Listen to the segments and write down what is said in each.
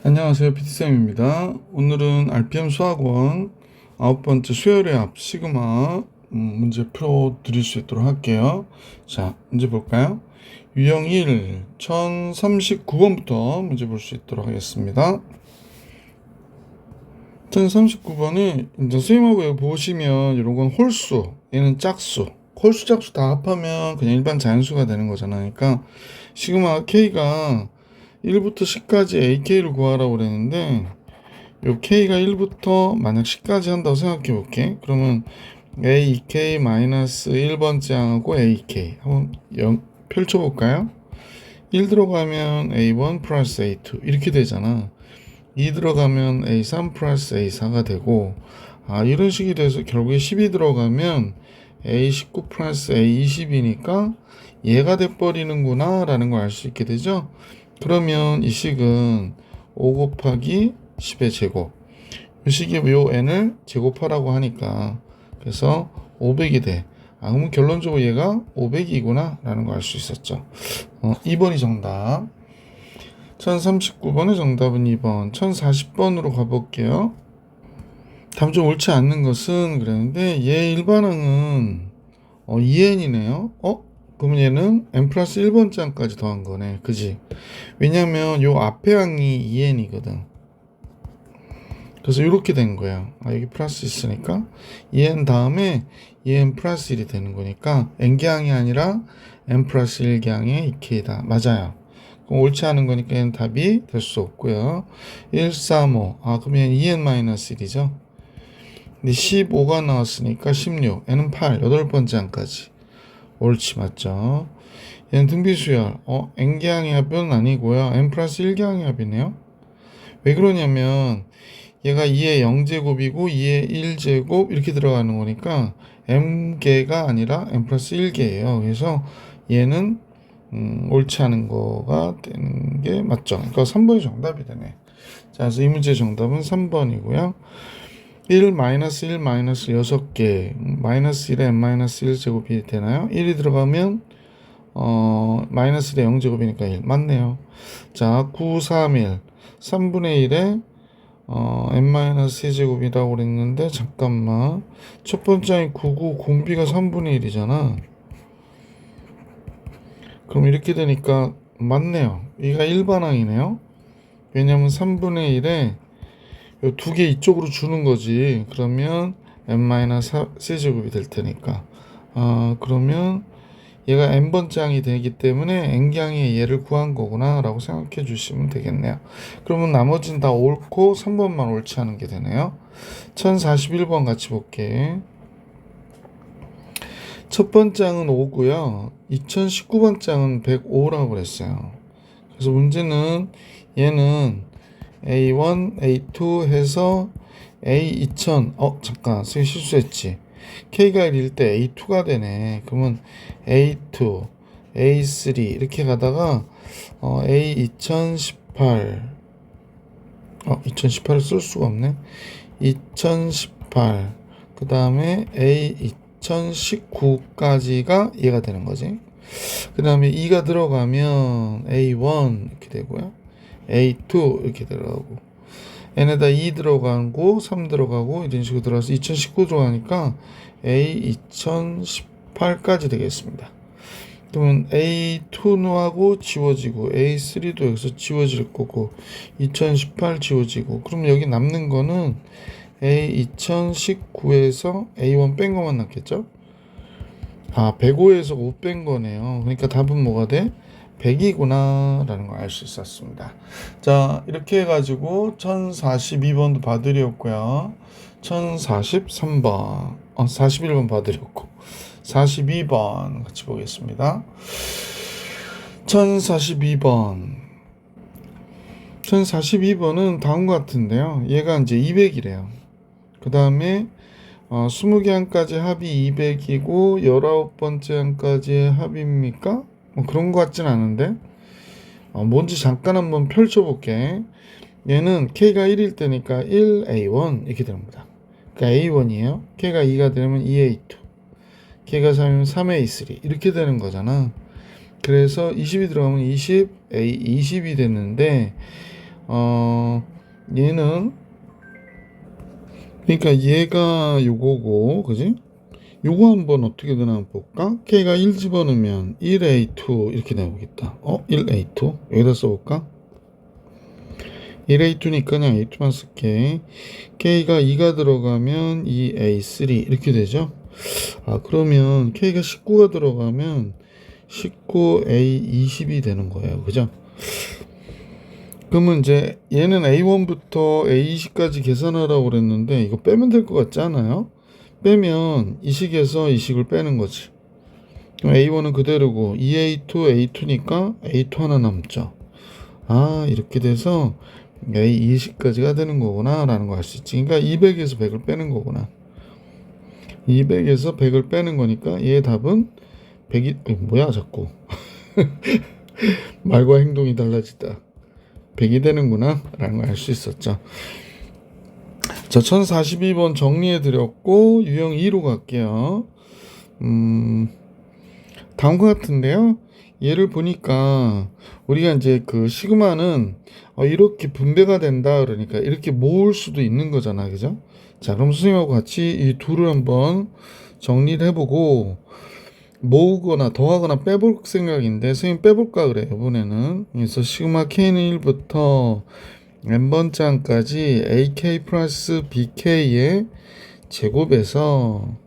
안녕하세요, PT쌤입니다. 오늘은 RPM 수학원 9번째 수열의 합 시그마 문제 풀어드릴 수 있도록 할게요. 자, 문제 볼까요? 유형 1, 1039번부터 문제 볼 수 있도록 하겠습니다. 1039번이 이제 선생님하고 여기 보시면 이런 건 홀수, 얘는 짝수. 홀수, 짝수 다 합하면 그냥 일반 자연수가 되는 거잖아요. 그러니까 시그마 K가 1부터 10까지 AK를 구하라고 그랬는데 요 K가 1부터 만약 10까지 한다고 생각해 볼게. 그러면 AK-1번째 항하고 AK 한번 펼쳐 볼까요? 1 들어가면 A1 플러스 A2 이렇게 되잖아. 2 들어가면 A3 플러스 A4가 되고, 이런 식이 돼서 결국에 10이 들어가면 A19 플러스 A20이니까 얘가 돼버리는구나 라는 걸 알 수 있게 되죠. 그러면 이 식은 5 곱하기 10의 제곱, 이 식이 요 n을 제곱하라고 하니까 그래서 500이 돼. 그러면 결론적으로 얘가 500이구나 라는 걸 알 수 있었죠. 2번이 정답. 1039번의 정답은 2번. 1040번으로 가볼게요. 답 좀 옳지 않는 것은 그랬는데 얘 일반항은 2n이네요. 그러면 얘는 n 플러스 1번째 항까지 더한 거네. 그지? 왜냐면 요 앞에 항이 2n이거든. 그래서 이렇게 된 거야. 여기 플러스 있으니까 2n 다음에 2n 플러스 1이 되는 거니까 n개항이 아니라 n 플러스 1개항의 2k다. 맞아요. 그럼 옳지 않은 거니까 얘는 답이 될 수 없고요. 1, 3, 5. 그러면 2n-1이죠. 근데 15가 나왔으니까 16. 얘는 8. 8번째 항까지. 옳지, 맞죠? 얘는 등비수열. n개항의 합은 아니고요. n 플러스 1개항의 합이네요. 왜 그러냐면 얘가 2의 0제곱이고 2의 1제곱 이렇게 들어가는 거니까 m개가 아니라 n 플러스 1개예요. 그래서 얘는 옳지 않은 거가 되는 게 맞죠. 그러니까 3번이 정답이 되네. 자, 그래서 이 문제의 정답은 3번이고요. 1 마이너스 1 마이너스 6개 마이너스 1에 마이너스 1제곱이 되나요? 1이 들어가면 마이너스 1에 0제곱이니까 1 맞네요. 자, 9, 3, 1 3분의 1에 n-3제곱이라고 그랬는데 잠깐만, 첫 번째 99 공비가 3분의 1이잖아. 그럼 이렇게 되니까 맞네요. 얘가 일반항이네요. 왜냐면 3분의 1에 두 개 이쪽으로 주는 거지. 그러면 n-3제곱이 될 테니까. 그러면 얘가 n번째 항이 되기 때문에 n개항의 얘를 구한 거구나 라고 생각해 주시면 되겠네요. 그러면 나머지는 다 옳고 3번만 옳지 않은 게 되네요. 1041번 같이 볼게. 첫 번째 항은 5고요. 2019번째 항은 105라고 그랬어요. 그래서 문제는 얘는 A1, A2 해서 A2000, 잠깐, 실수했지. K가 1일 때 A2가 되네. 그러면 A2, A3 이렇게 가다가 A2018, 2018을 쓸 수가 없네. 2018, 그 다음에 A2019까지가 얘가 되는 거지. 그 다음에 2가 들어가면 A1 이렇게 되고요. A2 이렇게 들어가고, n에다 2 들어가고 3 들어가고 이런 식으로 들어가서 2019 들어가니까 A2018까지 되겠습니다. 그러면 A2하고 지워지고 A3도 여기서 지워질 거고 2018 지워지고, 그럼 여기 남는 거는 A2019에서 A1 뺀 것만 남겠죠? 105에서 5 뺀 거네요. 그러니까 답은 뭐가 돼? 100이구나 라는 걸 알 수 있었습니다. 자, 이렇게 해가지고 1042번도 봐드렸고요. 1043번 41번 봐드렸고 42번 같이 보겠습니다. 1042번은 다음과 같은데요. 얘가 이제 200이래요. 그 다음에 20개 항까지 합이 200이고 19번째 항까지의 합입니까? 그런 것 같진 않은데, 뭔지 잠깐 한번 펼쳐볼게. 얘는 K가 1일 때니까 1A1 이렇게 됩니다. 그러니까 A1이에요. K가 2가 되면 2A2, K가 3이면 3A3 이렇게 되는 거잖아. 그래서 20이 들어가면 20A20이 됐는데 얘는 그러니까 얘가 요거고 그지? 요거 한번 어떻게 되나 한번 볼까? K가 1 집어넣으면 1A2 이렇게 나오겠다. 1A2 여기다 써볼까? 1A2니까 그냥 A2만 쓸게. K가 2가 들어가면 2A3 이렇게 되죠. 그러면 K가 19가 들어가면 19A20이 되는 거예요. 그죠? 그러면 이제 얘는 A1부터 A20까지 계산하라고 그랬는데 이거 빼면 될 것 같지 않아요? 빼면 이 식에서 이 식을 빼는 거지. 그럼 A1은 그대로고 2A2, A2니까 A2 하나 남죠. 이렇게 돼서 A20까지가 되는 거구나 라는 거 알 수 있지. 그러니까 200에서 100을 빼는 거구나. 200에서 100을 빼는 거니까 얘 답은 100이 뭐야 자꾸 말과 행동이 달라지다. 100이 되는구나 라는 걸 알 수 있었죠. 자, 1042번 정리해 드렸고 유형 2로 갈게요. 다음과 같은데요. 얘를 보니까 우리가 이제 그 시그마는 이렇게 분배가 된다 그러니까 이렇게 모을 수도 있는 거잖아. 그죠? 자, 그럼 선생님하고 같이 이 둘을 한번 정리를 해보고 모으거나 더하거나 빼볼 생각인데 선생님 빼볼까 그래요. 이번에는. 그래서 시그마 K는 1부터 n번장까지 AK 플러스 BK의 제곱에서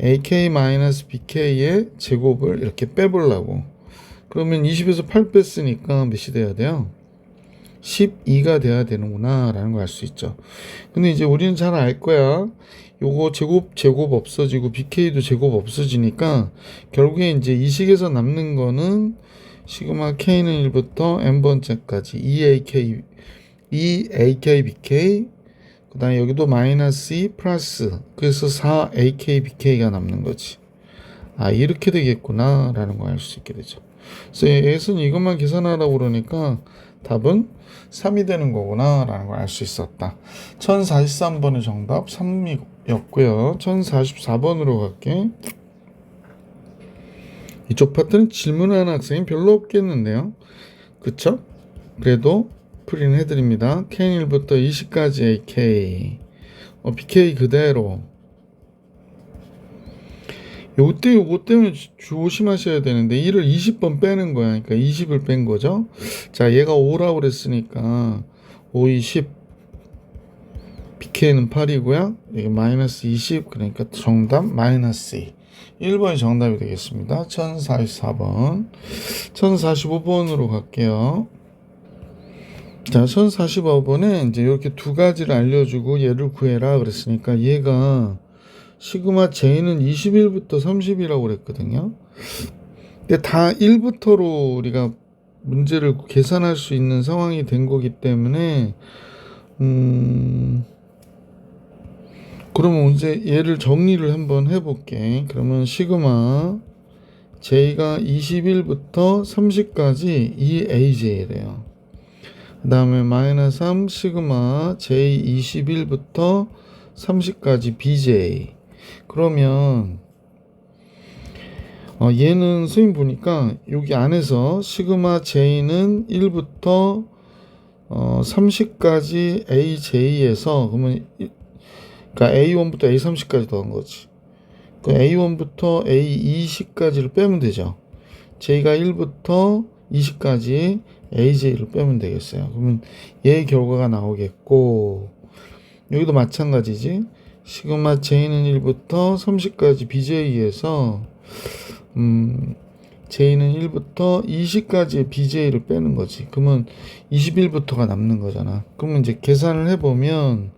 AK-BK의 제곱을 이렇게 빼보려고. 그러면 20에서 8 뺐으니까 몇이 돼야 돼요? 12가 돼야 되는구나 라는 걸 알 수 있죠. 근데 이제 우리는 잘 알 거야. 요거 제곱 없어지고 BK도 제곱 없어지니까 결국에 이제 이 식에서 남는 거는 시그마 K는 1부터 n번째까지 2AKBK 그 다음에 여기도 마이너스 2 플러스 그래서 4AKBK가 남는 거지. 이렇게 되겠구나 라는 걸 알 수 있게 되죠. 그래서 얘에서는 이것만 계산하라고 그러니까 답은 3이 되는 거구나 라는 걸 알 수 있었다. 1043번의 정답 3이었고요. 1044번으로 갈게. 이쪽 파트는 질문하는 학생이 별로 없겠는데요. 그쵸? 그래도 풀이는 해드립니다. K1부터 20까지 AK BK 그대로. 요거 때문에 조심하셔야 되는데 1을 20번 빼는 거야. 그러니까 20을 뺀 거죠. 자, 얘가 5라고 그랬으니까 5, 20 BK는 8이고요. 여기 마이너스 20 그러니까 정답 마이너스 2. 1번이 정답이 되겠습니다. 1044번 1045번으로 갈게요. 자, 1045번에 이제 이렇게 두 가지를 알려주고 얘를 구해라 그랬으니까 얘가 시그마 J는 21부터 30이라고 그랬거든요. 근데 다 1부터로 우리가 문제를 계산할 수 있는 상황이 된 거기 때문에 그러면 이제 얘를 정리를 한번 해볼게. 그러면 시그마 J가 21부터 30까지 2AJ래요. 그 다음에 마이너스 3 시그마 J 21부터 30까지 BJ. 그러면 얘는 선생님 보니까 여기 안에서 시그마 J는 1부터 30까지 AJ에서 그러면 그러니까 A1부터 A30까지 더한 거지. 그 A1부터 A20까지를 빼면 되죠. J가 1부터 20까지 AJ를 빼면 되겠어요. 그러면 얘의 결과가 나오겠고 여기도 마찬가지지. 시그마 J는 1부터 30까지 BJ에서 J는 1부터 20까지의 BJ를 빼는 거지. 그러면 21부터가 남는 거잖아. 그러면 이제 계산을 해보면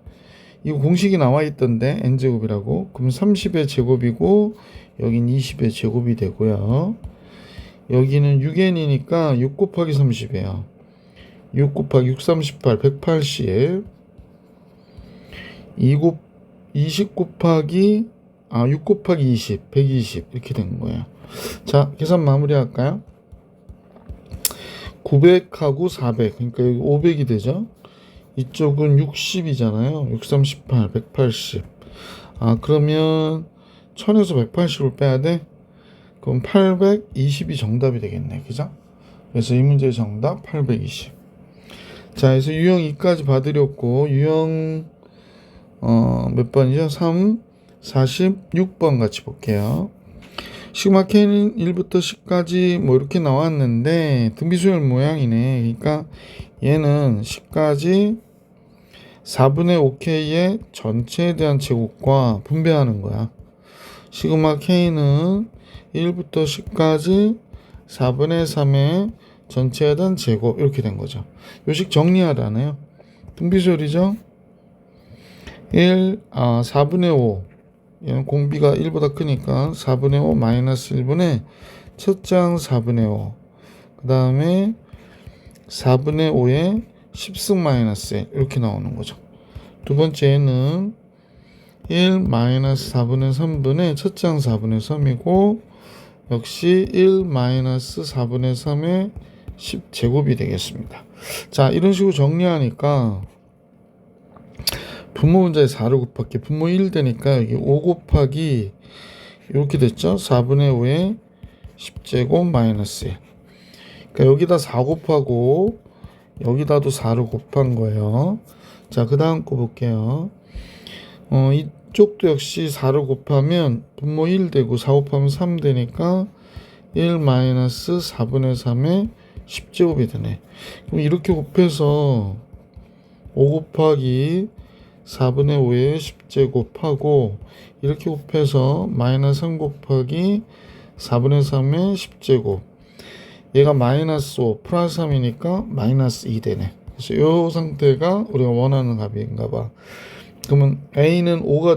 이거 공식이 나와 있던데 n제곱이라고. 그러면 30의 제곱이고 여긴 20의 제곱이 되고요. 여기는 6n이니까 6 곱하기 30이에요. 6 곱하기 6, 38, 180 20 곱하기 6 곱하기 20, 120 이렇게 된 거예요. 자, 계산 마무리 할까요? 900하고 400 그러니까 여기 500이 되죠. 이쪽은 60이잖아요. 6, 38, 180 그러면 1000에서 180을 빼야 돼? 그럼 820이 정답이 되겠네. 그죠? 그래서 이 문제의 정답 820. 자, 그래서 유형 2까지 봐드렸고, 유형, 몇 번이죠? 3, 46번 같이 볼게요. 시그마 K는 1부터 10까지 뭐 이렇게 나왔는데, 등비수열 모양이네. 그러니까 얘는 10까지 4분의 5K의 전체에 대한 제곱과 분배하는 거야. 시그마 K는 1부터 10까지 4분의 3의 전체에 대한 제곱 이렇게 된 거죠. 요식 정리하라네요. 등비수열이죠. 4분의 5 얘는 공비가 1보다 크니까 4분의 5 마이너스 1분의 첫장 4분의 5 그 다음에 4분의 5에 10승 마이너스 1 이렇게 나오는 거죠. 두 번째는 1 마이너스 4분의 3분의 첫장 4분의 3이고 역시 1 마이너스 4분의 3의 10제곱이 되겠습니다. 자, 이런 식으로 정리하니까 분모 분자에 4를 곱할게. 분모 1 되니까 여기 5 곱하기 이렇게 됐죠. 4분의 5에 10제곱 마이너스 1. 그러니까 여기다 4 곱하고 여기다도 4를 곱한 거예요. 자, 그 다음 거 볼게요. 이쪽도 역시 4를 곱하면 분모 1 되고 4 곱하면 3 되니까 1 마이너스 4분의 3에 10제곱이 되네. 그럼 이렇게 곱해서 5 곱하기 4분의 5에 10제곱하고 이렇게 곱해서 마이너스 3 곱하기 4분의 3에 10제곱 얘가 마이너스 5 플러스 3이니까 마이너스 2 되네. 그래서 이 상태가 우리가 원하는 값인가 봐. 그러면 A는 5가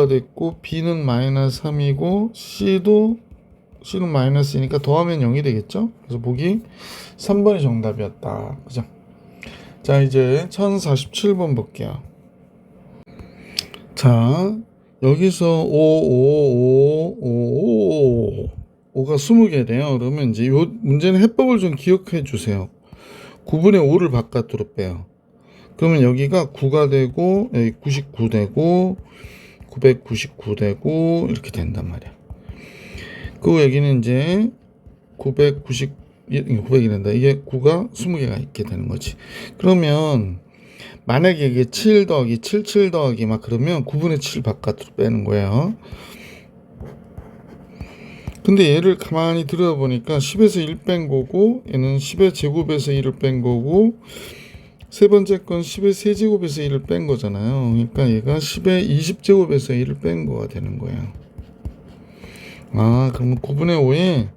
됐고 B는 마이너스 3이고 C는 마이너스이니까 더하면 0이 되겠죠. 그래서 보기 3번이 정답이었다. 그죠? 자, 이제 1047번 볼게요. 자, 여기서 5가 20개래요. 그러면 이제 요 문제는 해법을 좀 기억해 주세요. 9분의 5를 바깥으로 빼요. 그러면 여기가 9가 되고 여기 99 되고 999 되고 이렇게 된단 말이야. 그리고 여기는 이제 900이 된다. 이게 9가 20개가 있게 되는 거지. 그러면 만약에 이게 7 더하기 7 더하기 막 그러면 9분의 7 바깥으로 빼는 거예요. 근데 얘를 가만히 들여다보니까 10에서 1 뺀 거고 얘는 10의 제곱에서 1을 뺀 거고 세 번째 건 10의 세제곱에서 1을 뺀 거잖아요. 그러니까 얘가 10의 20제곱에서 1을 뺀 거가 되는 거예요. 그러면 9분의 5에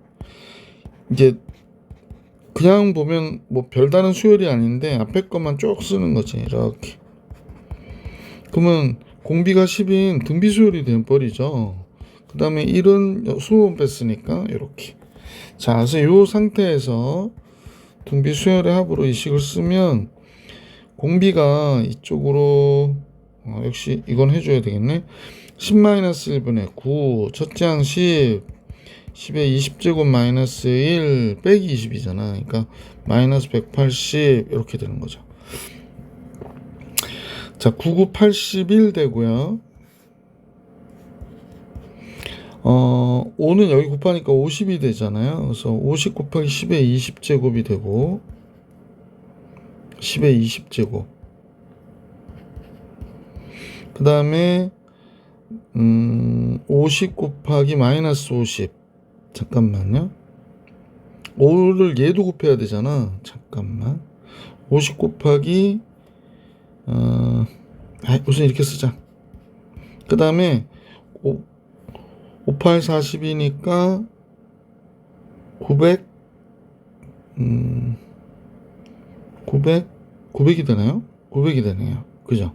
이제 그냥 보면 뭐 별다른 수열이 아닌데 앞에 것만 쭉 쓰는 거지. 이렇게. 그러면 공비가 10인 등비 수열이 돼버리죠. 그 다음에 1은 20번 뺐으니까 이렇게. 자, 그래서 이 상태에서 등비 수열의 합으로 이 식을 쓰면 공비가 이쪽으로 역시 이건 해줘야 되겠네. 10-1분의 9 첫째 항 10의 20제곱 마이너스 1 빼기 20이잖아. 그러니까 마이너스 180 이렇게 되는 거죠. 자, 99, 81 되고요. 5는 여기 곱하니까 50이 되잖아요. 그래서 50 곱하기 10의 20제곱이 되고 10의 20제곱 그 다음에 50 곱하기 마이너스 50 잠깐만요. 5를 얘도 곱해야 되잖아. 잠깐만. 50 곱하기 우선 이렇게 쓰자. 그 다음에 58, 40이니까 900이 되나요? 900이 되네요. 그죠?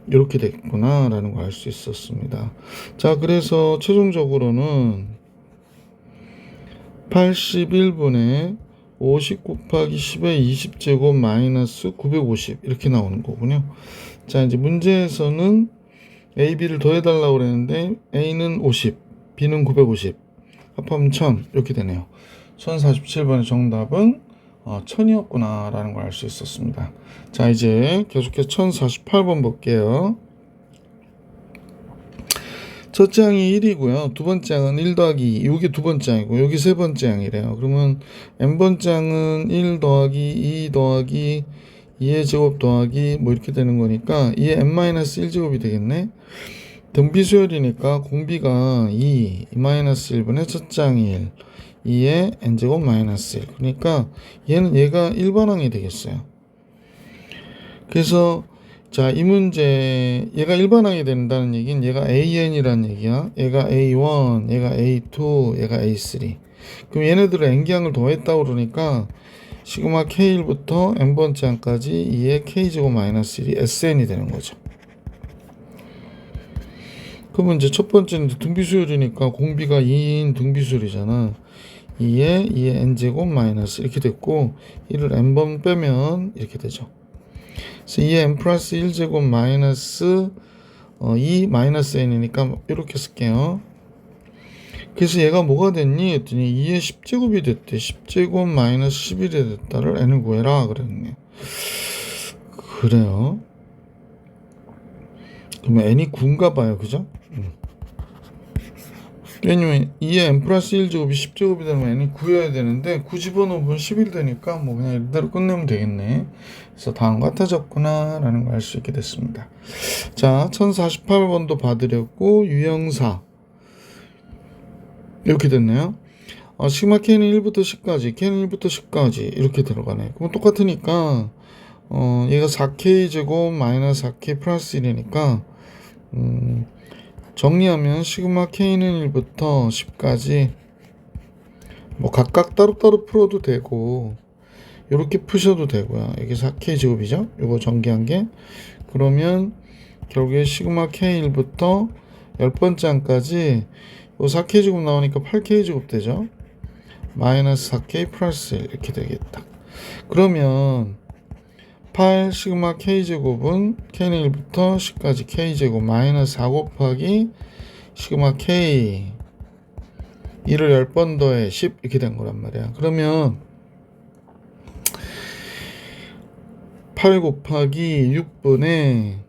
이렇게 됐구나 라는 걸 알 수 있었습니다. 자, 그래서 최종적으로는 81분의 50 곱하기 10의 20제곱 마이너스 950 이렇게 나오는 거군요. 자, 이제 문제에서는 A, B를 더해달라고 그랬는데 A는 50, B는 950 합하면 1000 이렇게 되네요. 1047번의 정답은 1000이었구나 라는 걸 알 수 있었습니다. 자, 이제 계속해서 1048번 볼게요. 첫째 항이 1이고요. 두 번째 항은 1 더하기 2. 요게 두 번째 항이고, 여기 세 번째 항이래요. 그러면 n번째 항은 1 더하기 2 더하기 2의 제곱 더하기 뭐 이렇게 되는 거니까 2의 n-1제곱이 되겠네. 등비수열이니까 공비가 2, 2-1분의 첫째 항이 1, 2의 n제곱 마이너스 1. 그러니까 얘가 일반항이 되겠어요. 그래서 자, 이 문제 얘가 일반항이 된다는 얘기는 얘가 AN이라는 얘기야. 얘가 A1, 얘가 A2, 얘가 A3. 그럼 얘네들을 n기항을 더했다고 그러니까 시그마 K1부터 n번째 항까지 2의 K제곱 마이너스 1이 SN이 되는 거죠. 그러면 이제 첫 번째는 등비수열이니까 공비가 2인 등비수열이잖아. 2의 n제곱 마이너스 이렇게 됐고 1을 n번 빼면 이렇게 되죠. 그래서 2의 n 플러스 1제곱 마이너스 2 마이너스 n이니까 이렇게 쓸게요. 그래서 얘가 뭐가 됐니? 했더니 2의 10제곱이 됐대. 10제곱 마이너스 11이 됐다를 n을 구해라 그랬네. 그래요. 그러면 n이 9인가 봐요. 그죠? 왜냐면 2의 n 플러스 1제곱이 10제곱이 되면 n이 9여야 되는데 9 집어넣으면 11 되니까 뭐 그냥 이대로 끝내면 되겠네. 그래서 다음과 같아졌구나 라는 걸 알 수 있게 됐습니다. 자, 1048번도 봐드렸고 유형사 이렇게 됐네요. 시그마 K는 1부터 10까지, K는 1부터 10까지 이렇게 들어가네. 그럼 똑같으니까 얘가 4K 제곱 마이너스 4K 플러스 1이니까 정리하면 시그마 K는 1부터 10까지 뭐 각각 따로따로 풀어도 되고 이렇게 푸셔도 되고요. 이게 4K 제곱이죠. 이거 전개한 게. 그러면 결국에 시그마 K1부터 10번째 항까지 요 4K 제곱 나오니까 8K 제곱 되죠. 마이너스 4K 플러스 1 이렇게 되겠다. 그러면 8 시그마 K제곱은 K는 1부터 10까지 K제곱 마이너스 4 곱하기 시그마 K 1을 10번 더해 10 이렇게 된 거란 말이야. 그러면 8 곱하기 6분의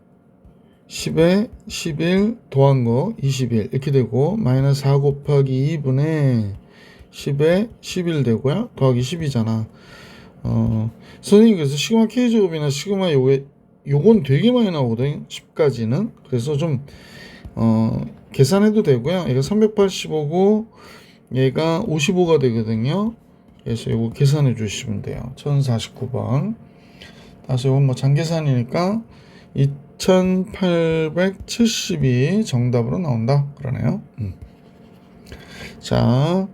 10에 11 더한 거 21 이렇게 되고 마이너스 4 곱하기 2분의 10에 11 되고요. 더하기 10이잖아. 선생님 그래서 시그마 K제곱이나 시그마 요건 되게 많이 나오거든. 10까지는. 그래서 좀 계산해도 되고요. 얘가 385고 얘가 55가 되거든요. 그래서 요거 계산해 주시면 돼요. 1049번. 다시 이건 뭐 장계산이니까 2870이 정답으로 나온다. 그러네요. 자,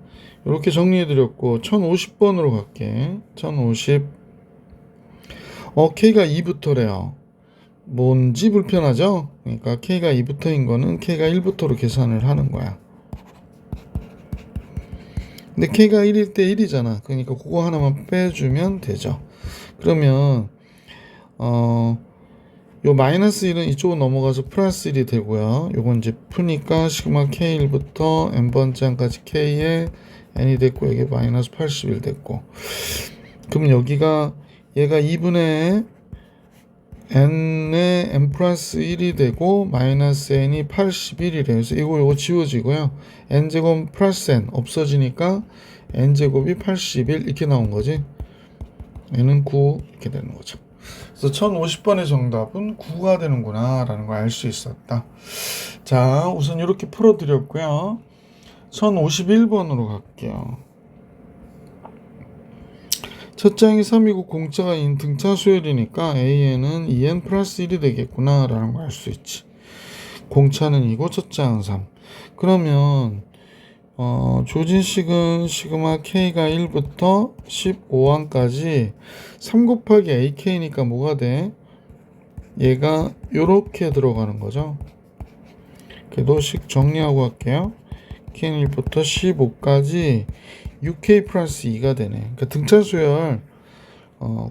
이렇게 정리해드렸고 1050번으로 갈게. 1050 K가 2부터래요. 뭔지 불편하죠? 그러니까 K가 2부터인 거는 K가 1부터로 계산을 하는 거야. 근데 K가 1일 때 1이잖아. 그러니까 그거 하나만 빼주면 되죠. 그러면 요 마이너스 1은 이쪽으로 넘어가서 플러스 1이 되고요. 요건 이제 푸니까 시그마 K1부터 n번째 항까지 K에 n이 됐고 여기 마이너스 81 됐고 그럼 여기가 얘가 2분의 n에 n 플러스 1이 되고 마이너스 n이 81이래요. 그래서 이거 지워지고요. n제곱 플러스 n 없어지니까 n제곱이 81 이렇게 나온 거지. n은 9 이렇게 되는 거죠. 그래서 1050번의 정답은 9가 되는구나 라는 걸 알 수 있었다. 자, 우선 이렇게 풀어드렸고요. 1051번으로 갈게요. 첫 장이 3이고 공차가 인 등차 수열이니까 AN은 2N 플러스 1이 되겠구나 라는 걸 알 수 있지. 공차는 2고 첫 장은 3. 그러면 조진식은 시그마 K가 1부터 15항까지 3 곱하기 AK니까 뭐가 돼? 얘가 요렇게 들어가는 거죠. 그래도 식 정리하고 할게요. K는 1부터 15까지 6K 플러스 2가 되네. 그러니까 등차수열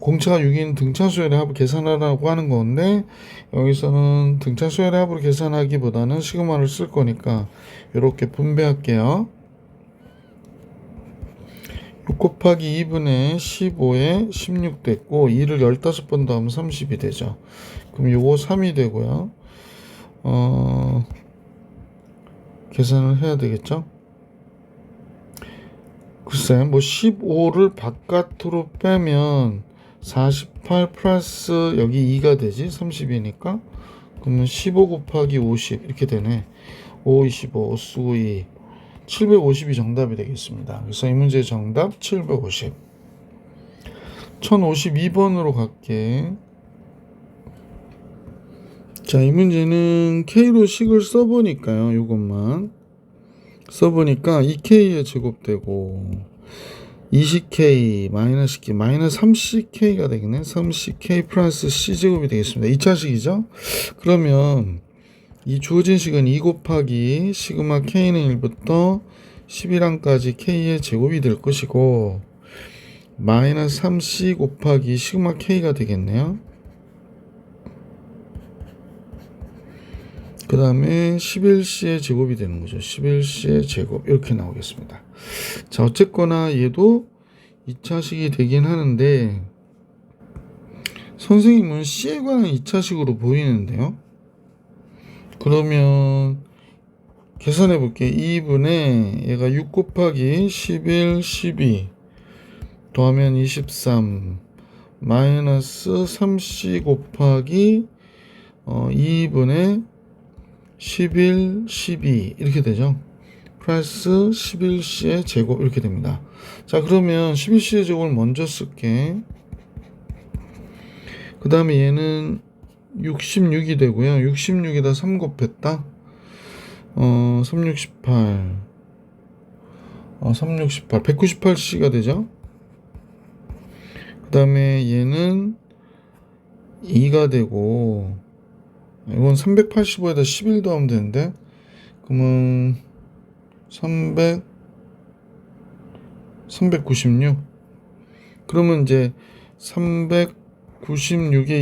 공차가 6인 등차수열의 합을 계산하라고 하는 건데 여기서는 등차수열의 합으로 계산하기보다는 시그마를 쓸 거니까 이렇게 분배할게요. 6 곱하기 2분의 15에 16 됐고 2를 15번 더하면 30이 되죠. 그럼 요거 3이 되고요. 계산을 해야 되겠죠? 글쎄, 뭐 15를 바깥으로 빼면 48 플러스 여기 2가 되지? 30이니까. 그러면 15 곱하기 50 이렇게 되네. 5, 25, 5 쓰고 2. 750이 정답이 되겠습니다. 그래서 이 문제의 정답 750. 1052번으로 갈게. 자, 이 문제는 K로 식을 써보니까요. 요것만 써보니까 2K에 제곱되고 20K 마이너스 K 마이너스 30K가 되겠네. 30K 플러스 C제곱이 되겠습니다. 2차식이죠. 그러면 이 주어진 식은 2 곱하기 시그마 K는 1부터 11항까지 K의 제곱이 될 것이고 마이너스 3C 곱하기 시그마 K가 되겠네요. 그 다음에 11C의 제곱이 되는 거죠. 11C의 제곱 이렇게 나오겠습니다. 자, 어쨌거나 얘도 2차식이 되긴 하는데 선생님은 C에 관한 2차식으로 보이는데요. 그러면 계산해 볼게요. 2분의 얘가 6 곱하기 11, 12 더하면 23 마이너스 3C 곱하기 2분의 11, 12 이렇게 되죠. 플러스 11C의 제곱 이렇게 됩니다. 자, 그러면 11C의 제곱을 먼저 쓸게. 그 다음에 얘는 66이 되고요. 66에다 3 곱했다. 368 368 198C가 되죠. 그 다음에 얘는 2가 되고 이건 385에다 11 더하면 되는데 그러면 396 그러면 이제 396에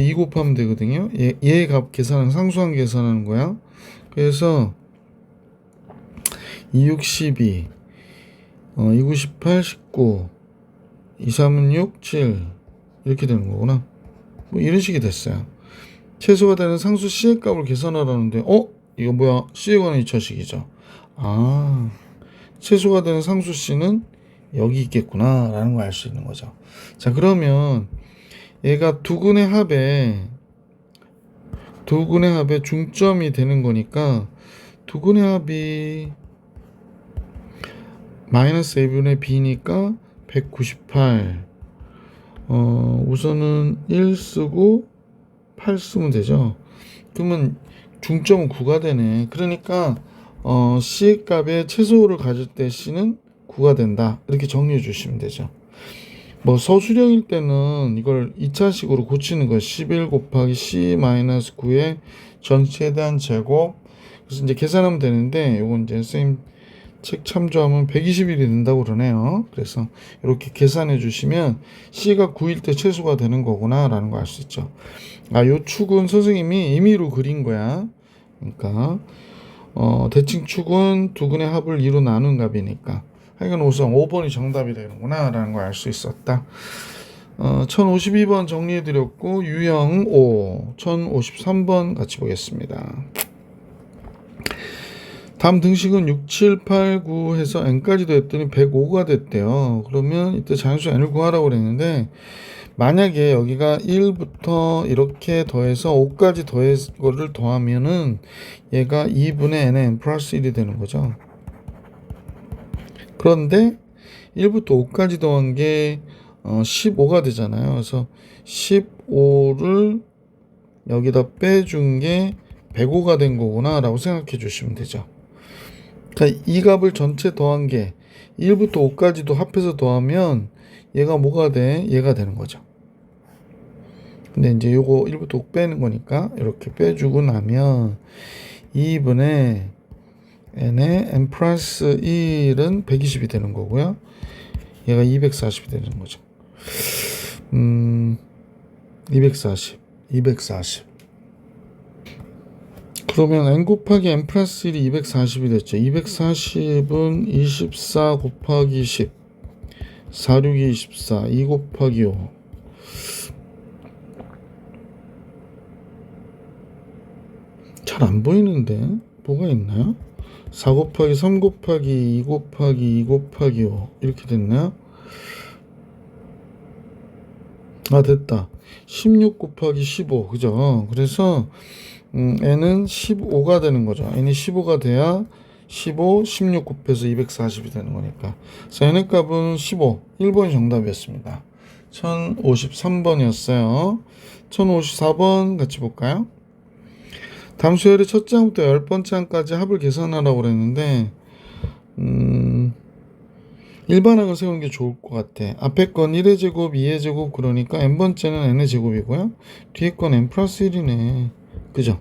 2 곱하면 되거든요. 얘 값 계산은 상수항 계산하는 거야. 그래서 2, 6, 12 2, 9, 18, 19 2, 3은 6, 7 이렇게 되는 거구나. 뭐 이런 식이 됐어요. 최소가 되는 상수 C의 값을 계산하라는데 이거 뭐야? C에 관한 2차식이죠. 아, 최소가 되는 상수 C는 여기 있겠구나 라는 걸 알 수 있는 거죠. 자, 그러면 얘가 두근의 합에 중점이 되는 거니까 두근의 합이 마이너스 A분의 B니까 198 우선은 1 쓰고 8 쓰면 되죠. 그러면 중점은 9가 되네. 그러니까 C 값의 최소를 가질 때 C는 9가 된다. 이렇게 정리해 주시면 되죠. 뭐 서술형일 때는 이걸 2차식으로 고치는 거예요. 11 곱하기 C-9의 전체에 대한 제곱. 그래서 이제 계산하면 되는데 요건 이제 선생님 책 참조하면 120일이 된다고 그러네요. 그래서 이렇게 계산해 주시면 C가 9일 때 최소가 되는 거구나 라는 거 알 수 있죠. 요 축은 선생님이 임의로 그린 거야. 그러니까 대칭 축은 두근의 합을 2로 나눈 값이니까 하여간 우선 5번이 정답이 되는구나 라는 걸 알 수 있었다. 1052번 정리해 드렸고 유형 5 1053번 같이 보겠습니다. 다음 등식은 6, 7, 8, 9 해서 n까지도 했더니 105가 됐대요. 그러면 이때 자연수 n을 구하라고 그랬는데 만약에 여기가 1부터 이렇게 더해서 5까지 거를 더하면은 얘가 2분의 n의 n 플러스 1이 되는 거죠. 그런데 1부터 5까지 더한 게 15가 되잖아요. 그래서 15를 여기다 빼준 게 105가 된 거구나 라고 생각해 주시면 되죠. 자, 이 값을 전체 더한 게 1부터 5까지도 합해서 더하면 얘가 뭐가 돼? 얘가 되는 거죠. 근데 이제 요거 1부터 5 빼는 거니까 이렇게 빼주고 나면 2분의 n의 n 플러스 1은 120이 되는 거고요. 얘가 240이 되는 거죠. 240. 그러면 n 곱하기 n 플러스 1이 240이 됐죠. 240은 24 곱하기 10 46이 24 2 곱하기 5 잘 안 보이는데 뭐가 있나요? 4 곱하기 3 곱하기 2 곱하기 2 곱하기 5 이렇게 됐나요? 아, 됐다. 16 곱하기 15 그죠? 그래서 n은 15가 되는 거죠. n이 15가 돼야 15, 16 곱해서 240이 되는 거니까. 그래서 n의 값은 15, 1번이 정답이었습니다. 1053번이었어요. 1054번 같이 볼까요? 다음 수열의 첫째 항부터 10번째 항까지 합을 계산하라고 그랬는데 일반항을 세우는 게 좋을 것 같아. 앞에 건 1의 제곱, 2의 제곱 그러니까 n번째는 n의 제곱이고요. 뒤에 건 n 플러스 1이네. 그죠?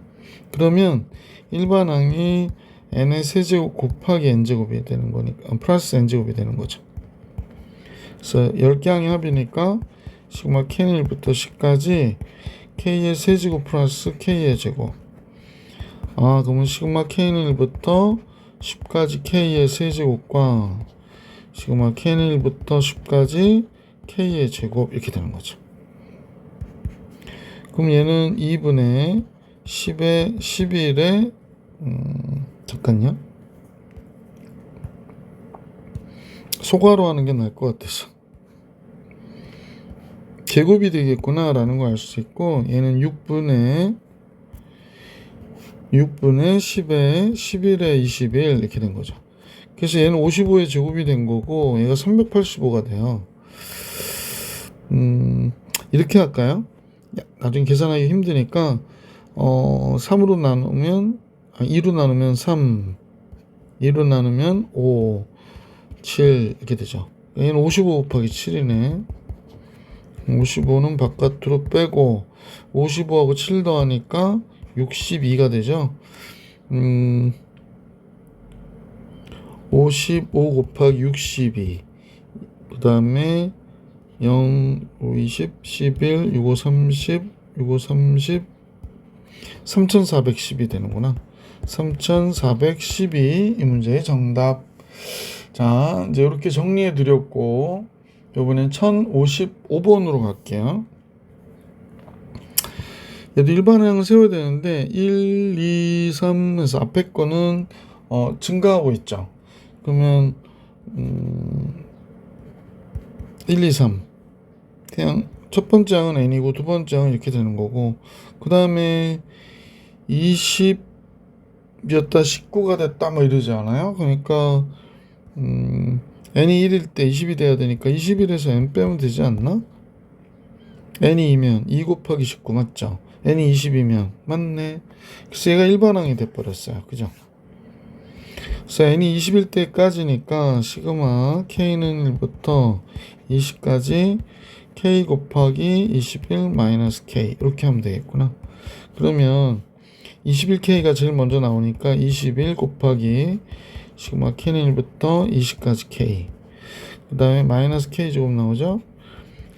그러면 일반항이 n의 세제곱 곱하기 n제곱이 되는 거니까 플러스 n제곱이 되는 거죠. 그래서 10개 항의 합이니까 시그마 k는 1부터 10까지 k의 세제곱 플러스 k의 제곱. 아, 그러면 시그마 k는 1부터 10까지 k의 세제곱과 시그마 k는 1부터 10까지 k의 제곱 이렇게 되는 거죠. 그럼 얘는 2분의 10의 11의 잠깐요. 소괄호 하는 게 나을 것 같아서 제곱이 되겠구나 라는 걸 알 수 있고, 얘는 6분의 10의 11의 21 이렇게 된 거죠. 그래서 얘는 55의 제곱이 된 거고 얘가 385가 돼요. 이렇게 할까요? 나중에 계산하기 힘드니까 3으로 나누면 2로 나누면 3, 2로 나누면 5, 7 이렇게 되죠. 얘는 55 곱하기 7이네. 55는 바깥으로 빼고 55하고 7 더하니까 62가 되죠. 55 곱하기 62, 그 다음에 0, 5, 20, 11, 65, 30, 65, 30, 3410이 되는구나. 3412 이 문제의 정답. 자, 이제 이렇게 정리해 드렸고, 이번엔 1055번으로 갈게요. 얘도 일반항을 세워야 되는데 1, 2, 3 해서 앞에 거는 증가하고 있죠. 그러면 1, 2, 3 그냥 첫 번째 항은 n이고 두 번째 항은 이렇게 되는 거고, 그 다음에 20이었다 19가 됐다 뭐 이러지 않아요? 그러니까 n이 1일 때 20이 돼야 되니까 21에서 n 빼면 되지 않나? n이 2면 2 곱하기 19 맞죠? n이 20이면 맞네. 그래서 얘가 일반항이 돼버렸어요. 그죠? 그래서 n이 20일 때까지니까 시그마 k는 1부터 20까지 k 곱하기 21 마이너스 k 이렇게 하면 되겠구나. 그러면 21k가 제일 먼저 나오니까 21 곱하기 시그마 k는 1부터 20까지 k, 그 다음에 마이너스 k 제곱 나오죠.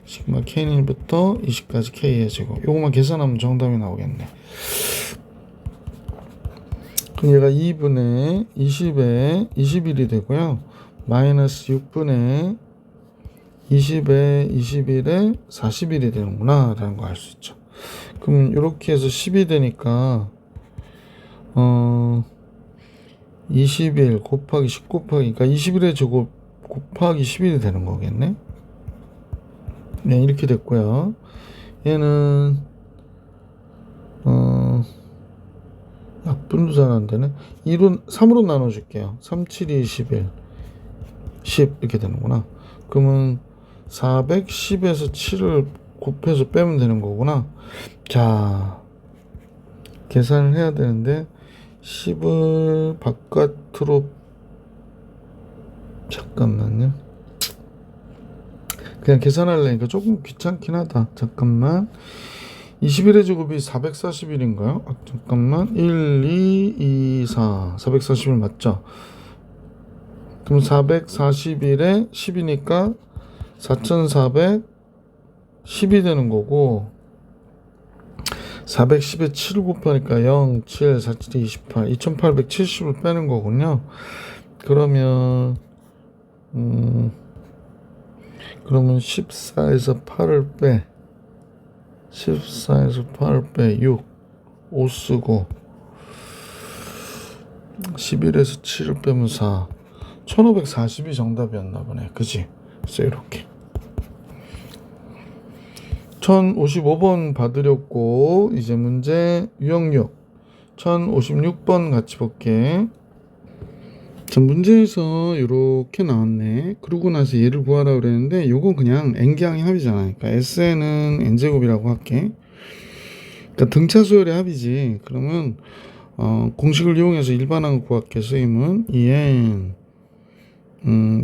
시그마 k는 1부터 20까지 k의 제곱. 요것만 계산하면 정답이 나오겠네. 그럼 얘가 2분의 20에 21이 되고요. 마이너스 6분의 20에 21에 41이 되는구나 라는 거 알 수 있죠. 그럼 이렇게 해서 10이 되니까 21 곱하기 10 곱하기, 그러니까 21의 제곱 곱하기 11이 되는 거겠네. 네, 이렇게 됐고요. 얘는 약분도 잘 안 되네. 3으로 나눠 줄게요. 3, 7, 2, 21 10 이렇게 되는구나. 그러면 410에서 7을 곱해서 빼면 되는 거구나. 자, 계산을 해야 되는데 10을 바깥으로, 잠깐만요. 그냥 계산하려니까 조금 귀찮긴 하다. 잠깐만. 21의 제곱이 441인가요? 잠깐만. 1, 2, 2, 4. 441 맞죠? 그럼 441에 10이니까 4410이 되는 거고, 410에 7을 곱하니까 0, 7, 4, 7, 28, 2870을 빼는 거군요. 그러면 14에서 8을 빼, 14에서 8을 빼 6, 5 쓰고 11에서 7을 빼면 4. 1540이 정답이었나 보네. 그지? 그래서 이렇게 1055번 받으렸고, 이제 문제 유형 6 1056번 같이 볼게. 자, 문제에서 이렇게 나왔네. 그러고 나서 얘를 구하라 그랬는데 요건 그냥 n기항의 합이잖아. 그러니까 SN은 n제곱이라고 할게. 그러니까 등차 수열의 합이지. 그러면 공식을 이용해서 일반항을 구할게. 선생님은 2n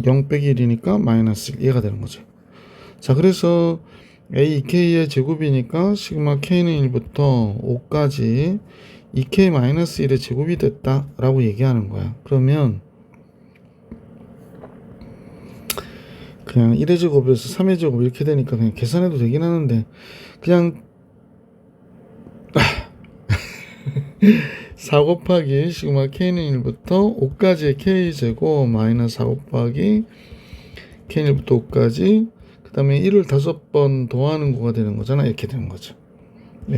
0 빼기 1이니까 마이너스 1 얘가 되는 거지. 자, 그래서 AK의 제곱이니까 시그마 K는 1부터 5까지 2K-1의 제곱이 됐다 라고 얘기하는 거야. 그러면 그냥 1의 제곱에서 3의 제곱 이렇게 되니까 그냥 계산해도 되긴 하는데, 그냥 4 곱하기 시그마 K는 1부터 5까지의 K제곱 마이너스 4 곱하기 K는 1부터 5까지 그 다음에 1을 5번 더하는 거가 되는 거잖아. 이렇게 되는 거죠.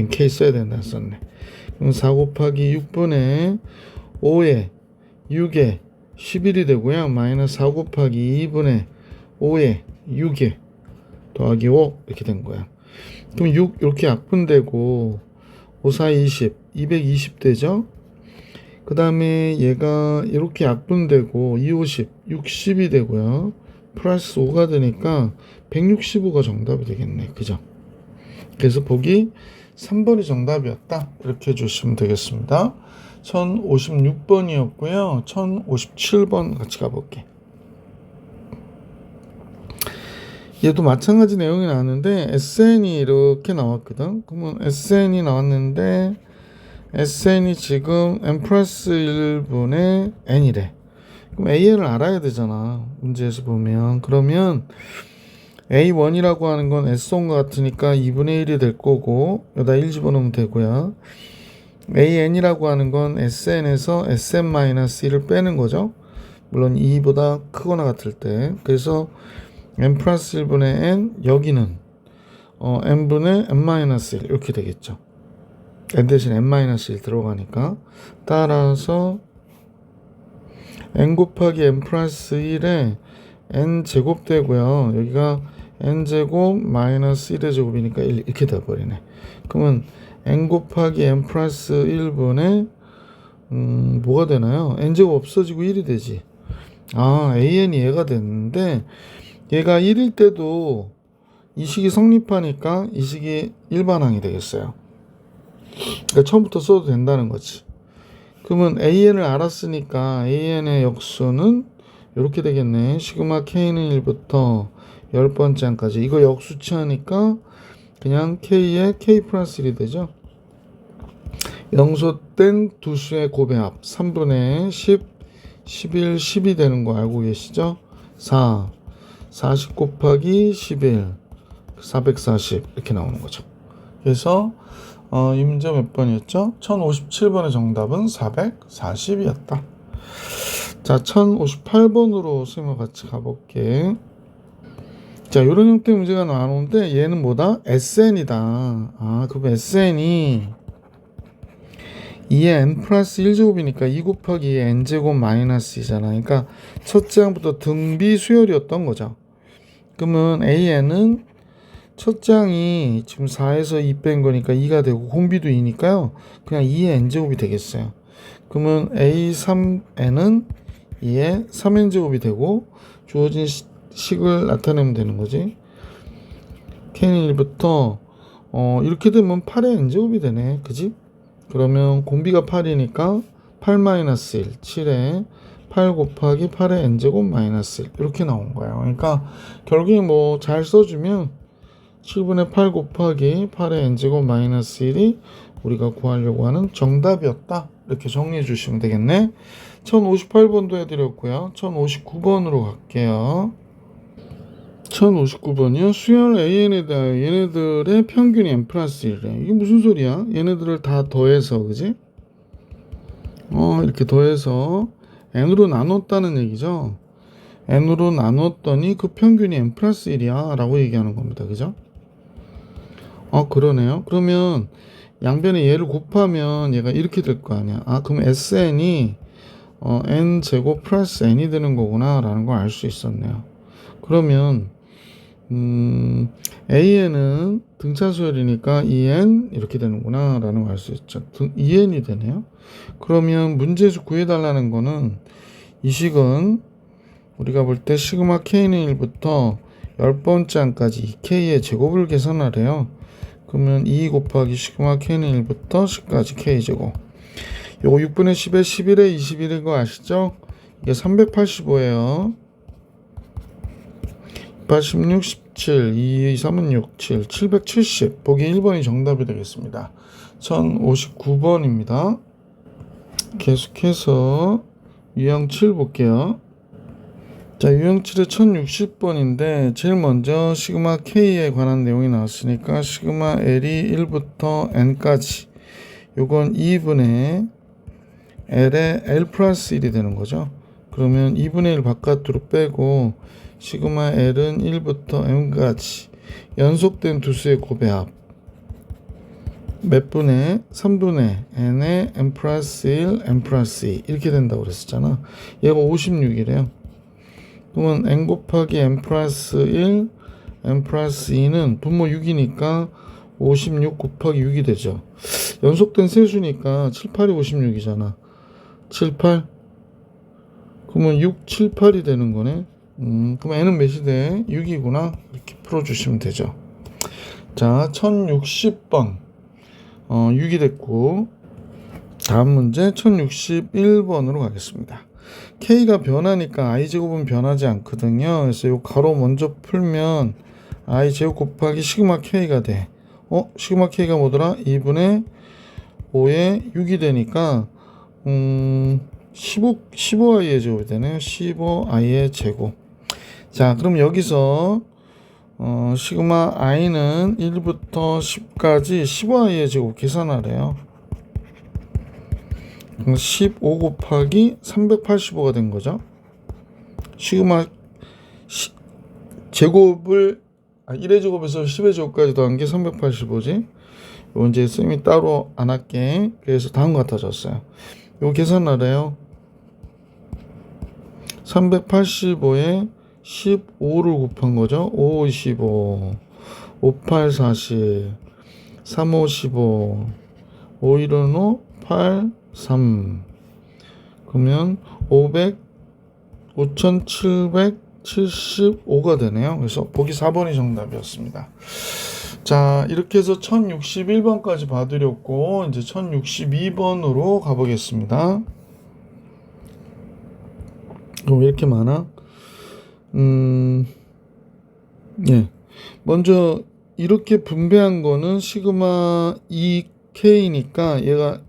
K 써야 된다 썼네. 그럼 4 곱하기 6분의 5에 6에 11이 되고요. 마이너스 4 곱하기 2분의 5에 6에 더하기 5 이렇게 된 거야. 그럼 6 이렇게 약분되고 5, 4, 20, 220 되죠. 그 다음에 얘가 이렇게 약분되고 2, 50, 60이 되고요. 플러스 5가 되니까 165가 정답이 되겠네. 그죠? 그래서 보기 3번이 정답이었다. 이렇게 해주시면 되겠습니다. 1056번이었고요. 1057번 같이 가볼게. 얘도 마찬가지 내용이 나왔는데 SN이 이렇게 나왔거든. 그러면 SN이 나왔는데 SN이 지금 n 플러스 1분의 n이래. 그럼 AN을 알아야 되잖아. 문제에서 보면. 그러면 A1이라고 하는 건 S온과 같으니까 2분의 1이 될 거고, 여기다 1 집어넣으면 되고요. AN이라고 하는 건 SN에서 SM-1을 빼는 거죠. 물론 2보다 크거나 같을 때. 그래서 n 플러스 1분의 n, 여기는 n분의 n-1 이렇게 되겠죠. n 대신 n-1 들어가니까. 따라서 n 곱하기 n 플러스 1에 n 제곱 되고요. 여기가 n 제곱 마이너스 1의 제곱이니까 1 이렇게 돼버리네. 그러면 n 곱하기 n 플러스 1분의 뭐가 되나요? n 제곱 없어지고 1이 되지. an이 얘가 됐는데 얘가 1일 때도 이 식이 성립하니까 이 식이 일반항이 되겠어요. 그러니까 처음부터 써도 된다는 거지. 그러면 an을 알았으니까 an의 역수는 이렇게 되겠네. 시그마 k는 1부터 10번째 항까지. 이거 역수치하니까 그냥 k의 k 플러스 1이 되죠. 영소된 두 수의 곱의 합 3분의 10, 11, 10이 되는 거 알고 계시죠? 4, 40 곱하기 11, 440 이렇게 나오는 거죠. 그래서 이 문제 몇 번이었죠? 1057번의 정답은 440이었다. 자, 1058번으로 선생님과 같이 가볼게. 자, 이런 형태의 문제가 나오는데 얘는 뭐다? SN이다. 그럼 SN이 2의 n 플러스 1제곱이니까 2 곱하기 2의 n제곱 마이너스 2잖아. 그러니까 첫째 항부터 등비 수열이었던 거죠. 그러면 AN은 첫째 항이 지금 4에서 2 뺀 거니까 2가 되고 공비도 2니까요. 그냥 2의 n제곱이 되겠어요. 그러면 A3n은 2의 3n제곱이 되고 주어진 식을 나타내면 되는 거지. K는 1부터 이렇게 되면 8의 n제곱이 되네. 그지? 그러면 공비가 8이니까 8-1, 7에 8 곱하기 8의 n제곱 마이너스 1 이렇게 나온 거예요. 그러니까 결국에 뭐 잘 써주면 7분의 8 곱하기 8의 n제곱 마이너스 1이 우리가 구하려고 하는 정답이었다. 이렇게 정리해 주시면 되겠네. 1058번도 해드렸고요. 1059번으로 갈게요. 1059번이요. 수열 AN에 대하여 얘네들의 평균이 n 플러스 1이래. 이게 무슨 소리야? 얘네들을 다 더해서, 그지? 이렇게 더해서 n으로 나눴다는 얘기죠. n으로 나눴더니 그 평균이 n 플러스 1이야 라고 얘기하는 겁니다. 그죠? 그러네요. 그러면 양변에 얘를 곱하면 얘가 이렇게 될 거 아니야. 그럼 SN이 n 제곱 플러스 n이 되는 거구나 라는 걸 알 수 있었네요. 그러면 AN은 등차수열이니까 2n 이렇게 되는구나 라는 걸 알 수 있죠. 2n이 되네요. 그러면 문제에서 구해달라는 거는 이 식은 우리가 볼 때 시그마 k는 1부터 10번째 항까지 2k의 제곱을 계산하래요. 그러면 2 곱하기 시그마 k는 1부터 10까지 k제곱. 요거 6분의 10에 11에 21인 거 아시죠? 이게 385예요. 86, 17, 2, 3은 6, 7, 770. 보기 1번이 정답이 되겠습니다. 1059번입니다. 계속해서 유형 7 볼게요. 자, 유형 7의 1060번인데 제일 먼저 시그마 K에 관한 내용이 나왔으니까 시그마 L이 1부터 N까지 요건 2분의 L의 L 플러스 1이 되는 거죠. 그러면 2분의 1 바깥으로 빼고 시그마 L은 1부터 M까지 연속된 두 수의 곱의 합 몇 분의 3분의 N의 M 플러스 1, M 플러스 2 이렇게 된다고 그랬었잖아. 얘가 56이래요. 그러면 N 곱하기 M 플러스 1, M 플러스 2는 분모 6이니까 56 곱하기 6이 되죠. 연속된 세수니까 7, 8이 56이잖아. 7, 8. 그러면 6, 7, 8이 되는 거네. 그럼 N은 몇이 돼? 6이구나. 이렇게 풀어주시면 되죠. 자, 1060번. 6이 됐고, 다음 문제 1061번으로 가겠습니다. K가 변하니까 I제곱은 변하지 않거든요. 그래서 이 가로 먼저 풀면 I제곱 곱하기 시그마 K가 돼. 시그마 K가 뭐더라? 2분의 5에 6이 되니까 15I의 제곱이 되네요. 15I의 제곱. 자, 그럼 여기서 시그마 I는 1부터 10까지 15I의 제곱 계산하래요. 15 곱하기 385가 된 거죠. 시그마 제곱을 1의 제곱에서 10의 제곱까지 더한 게 385지. 요 이제 쌤이 따로 안 할게. 그래서 다음 같아졌어요. 요 계산하래요. 385에 15를 곱한 거죠. 5, 25, 5, 8, 40, 3, 5, 15, 5, 1은 5, 8, 3. 그러면 5775가 되네요. 그래서 보기 4번이 정답이었습니다. 자, 이렇게 해서 1061번까지 봐드렸고, 이제 1062번으로 가보겠습니다. 왜 이렇게 많아? 예. 먼저, 이렇게 분배한 거는 시그마 2K니까 얘가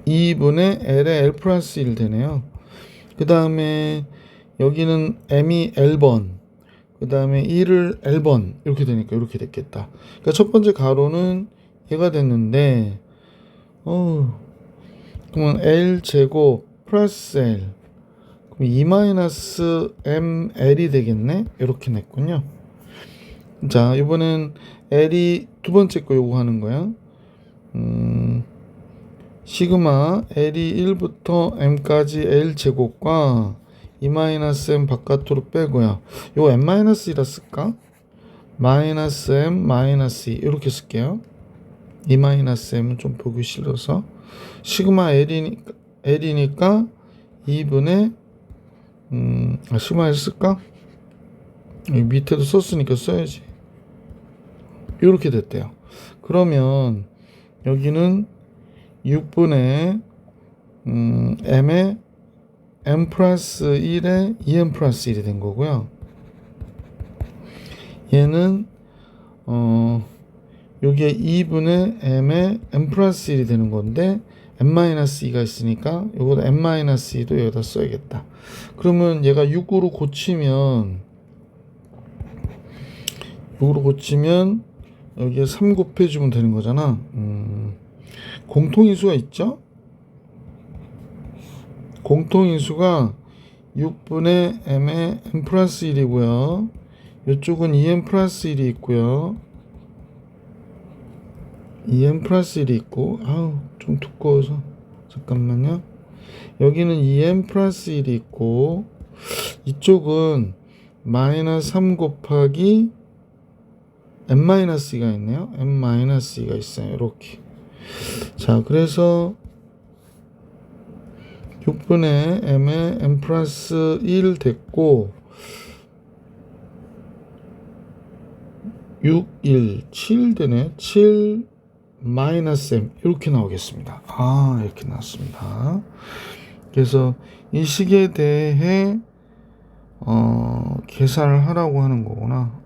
2분의 L의 L 플러스 1 되네요. 그 다음에 여기는 M이 L번, 그 다음에 1을 L번 이렇게 되니까 이렇게 됐겠다. 그러니까 첫 번째 가로는 얘가 됐는데 그러면 L 제곱 플러스 L 그럼 2 마이너스 ML이 되겠네. 이렇게 냈군요. 자, 이번엔 L이 두 번째 거 요거 하는 거야. 시그마 L이 1부터 M까지 L 제곱과 2-M 바깥으로 빼고요. 요 M-1라 쓸까? 마이너스 M 마이너스 2 이렇게 쓸게요. 2-M은 좀 보기 싫어서 시그마 L이니까 2분의 시그마 L 쓸까? 여기 밑에도 썼으니까 써야지. 이렇게 됐대요. 그러면 여기는 6분의 M의 M 플러스 1에 2M 플러스 1이 된 거고요. 얘는 여기에 2분의 M의 M 플러스 1이 되는 건데 M-2가 있으니까 요거도 M-2도 여기다 써야겠다. 그러면 얘가 6으로 고치면 여기에 3 곱해주면 되는 거잖아. 공통인수가 있죠? 공통인수가 6분의 M의 M 플러스 1이고요. 이쪽은 2M 플러스 1이 있고요. 2M 플러스 1이 있고 좀 두꺼워서 잠깐만요. 여기는 2n 플러스 1이 있고 이쪽은 마이너스 3 곱하기 n-2가 있네요. n-2가 있어요. 이렇게. 자, 그래서 6분의 m에 n 플러스 1 됐고 6, 1, 7 되네. 7 마이너스 m 이렇게 나오겠습니다. 이렇게 나왔습니다. 그래서 이 식에 대해 계산을 하라고 하는 거구나.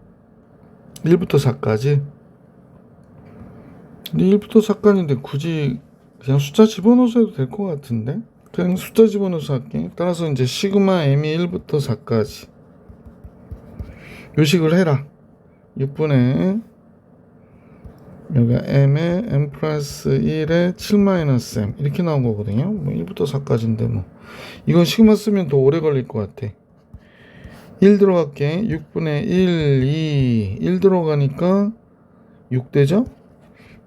1부터 4까지. 근데 1부터 4까지인데 굳이 그냥 숫자 집어넣어서 해도 될 것 같은데? 그냥 숫자 집어넣어서 할게. 따라서 이제 시그마 m이 1부터 4까지. 요식을 해라. 6분의 여기가 m에 m 플러스 1에 7 마이너스 m 이렇게 나온 거거든요. 뭐 1부터 4까지인데 뭐 이건 시그마 쓰면 더 오래 걸릴 것 같아. 1 들어갈게. 6분의 1 들어가니까 6 되죠?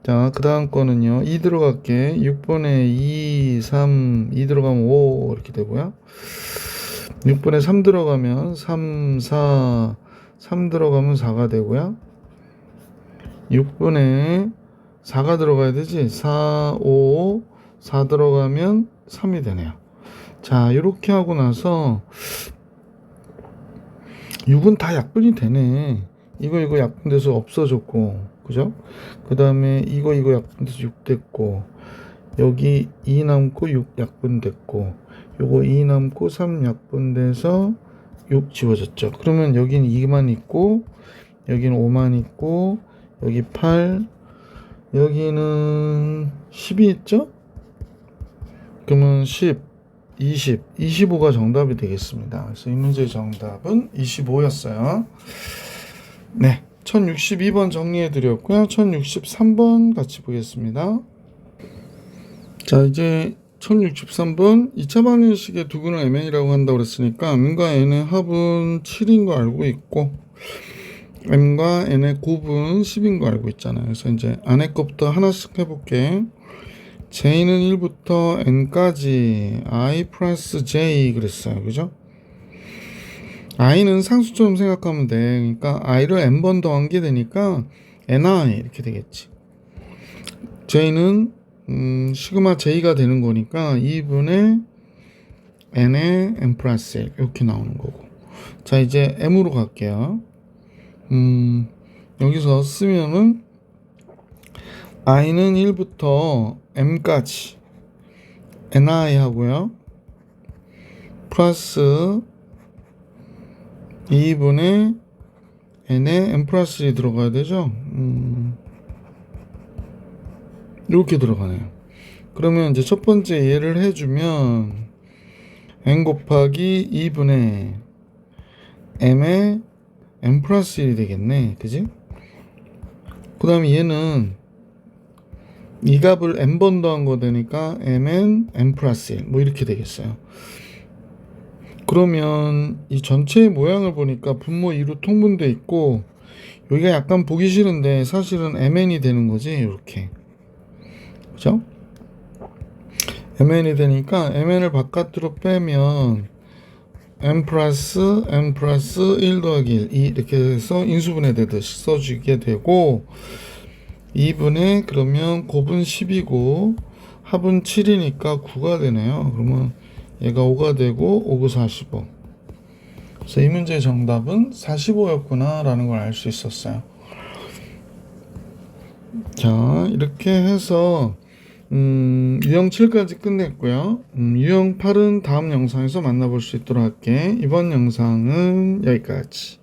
자, 그 다음 거는요. 2 들어갈게. 6분의 2 들어가면 5 이렇게 되고요. 6분의 3 들어가면 3 들어가면 4가 되고요. 6분의 4가 들어가야 되지. 4 들어가면 3이 되네요. 자, 이렇게 하고 나서 6은 다 약분이 되네. 이거 약분돼서 없어졌고, 그죠? 그 다음에 이거 약분돼서 6 됐고, 여기 2 남고 6 약분됐고, 요거 2 남고 3 약분돼서 6 지워졌죠. 그러면 여기는 2만 있고, 여기는 5만 있고, 여기 8, 여기는 10이 있죠? 그러면 10, 20, 25가 정답이 되겠습니다. 그래서 이 문제의 정답은 25였어요. 네, 1062번 정리해 드렸고요. 1063번 같이 보겠습니다. 자, 이제 1063번 2차 방정식의 두근을 mn이라고 한다고 그랬으니까 m과 n의 합은 7인 거 알고 있고 m과 n의 곱은 10인 거 알고 있잖아요. 그래서 이제 안에 것부터 하나씩 해볼게. j는 1부터 n까지 i 플러스 j 그랬어요. 그죠? i는 상수처럼 생각하면 돼. 그러니까 i를 n번 더한 게 되니까 ni 이렇게 되겠지. j는 시그마 j가 되는 거니까 2분의 n의 n 플러스 1 이렇게 나오는 거고. 자, 이제 m으로 갈게요. 여기서 쓰면은 i는 1부터 m까지 ni 하고요. 플러스 2분의 n에 n 플러스 1이 들어가야 되죠. 이렇게 들어가네요. 그러면 이제 첫 번째 예를 해주면 n 곱하기 2분의 m에 n 플러스 1이 되겠네. 그지? 그 다음에 얘는 이 값을 n번 더한 거 되니까 mn n 플러스 1 뭐 이렇게 되겠어요. 그러면 이 전체의 모양을 보니까 분모 2로 통분돼 있고 여기가 약간 보기 싫은데 사실은 mn이 되는 거지. 이렇게. 그죠? mn이 되니까 mn을 바깥으로 빼면 n 플러스 1 더하기 1 이렇게 해서 인수분해 되듯이 써주게 되고 2분의 그러면 곱은 10이고 합은 7이니까 9가 되네요. 그러면 얘가 5가 되고 5, 9, 45. 그래서 이 문제의 정답은 45였구나 라는 걸 알 수 있었어요. 자, 이렇게 해서 유형 7까지 끝냈고요. 유형 8은 다음 영상에서 만나볼 수 있도록 할게. 이번 영상은 여기까지.